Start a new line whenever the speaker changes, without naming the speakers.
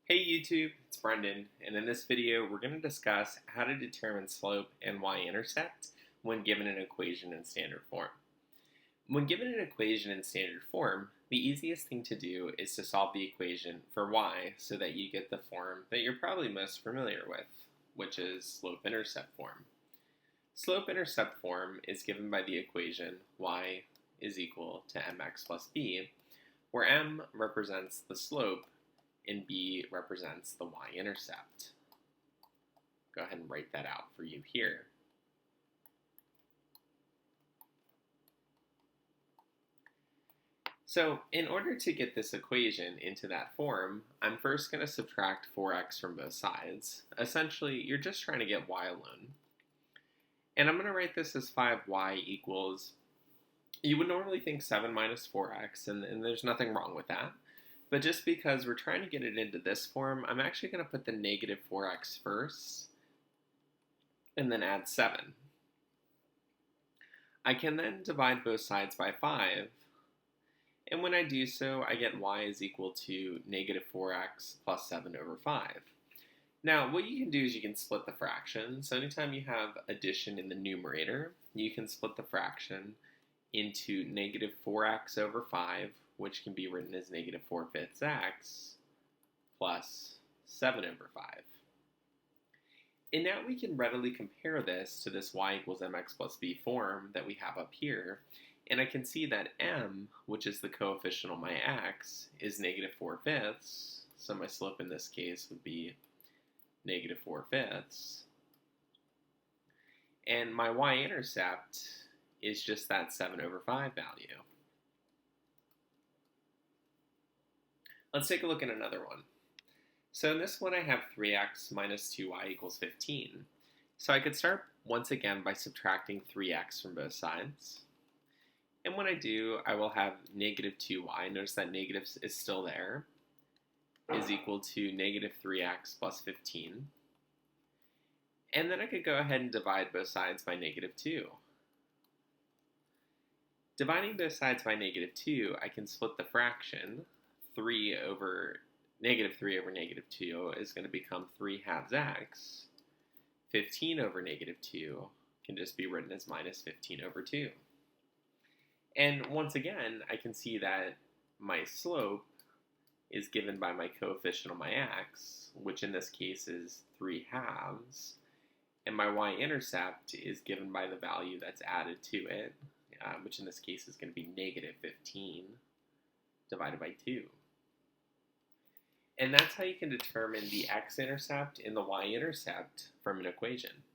Hey YouTube, it's Brendan, and in this video we're going to discuss how to determine slope and y-intercept when given an equation in standard form. When given an equation in standard form, the easiest thing to do is to solve the equation for y so that you get the form that you're probably most familiar with, which is slope-intercept form. Slope-intercept form is given by the equation y is equal to mx plus b, where m represents the slope and b represents the y-intercept. Go ahead and write that out for you here. So in order to get this equation into that form, I'm first going to subtract 4x from both sides. Essentially, you're just trying to get y alone. And I'm going to write this as 5y equals, you would normally think 7 minus 4x, and there's nothing wrong with that. But just because we're trying to get it into this form, I'm actually going to put the negative 4x first, and then add 7. I can then divide both sides by 5, and when I do so, I get y is equal to negative 4x plus 7 over 5. Now, what you can do is you can split the fraction. So anytime you have addition in the numerator, you can split the fraction into negative 4x over 5, which can be written as negative 4/5 x plus 7 over 5. And now we can readily compare this to this y equals mx plus b form that we have up here, and I can see that m, which is the coefficient on my x, is negative 4/5, so my slope in this case would be negative 4/5, and my y-intercept is just that 7 over 5 value. Let's take a look at another one. So in this one I have 3x minus 2y equals 15. So I could start once again by subtracting 3x from both sides. And when I do, I will have negative 2y, notice that negative is still there, is equal to negative 3x plus 15. And then I could go ahead and divide both sides by negative 2. Dividing both sides by negative 2, I can split the fraction. 3 over negative 2 is going to become 3/2 x. 15 over negative 2 can just be written as minus 15 over 2. And once again, I can see that my slope is given by my coefficient on my x, which in this case is 3/2, and my y-intercept is given by the value that's added to it, which in this case is going to be negative 15 divided by 2. And that's how you can determine the x-intercept and the y-intercept from an equation.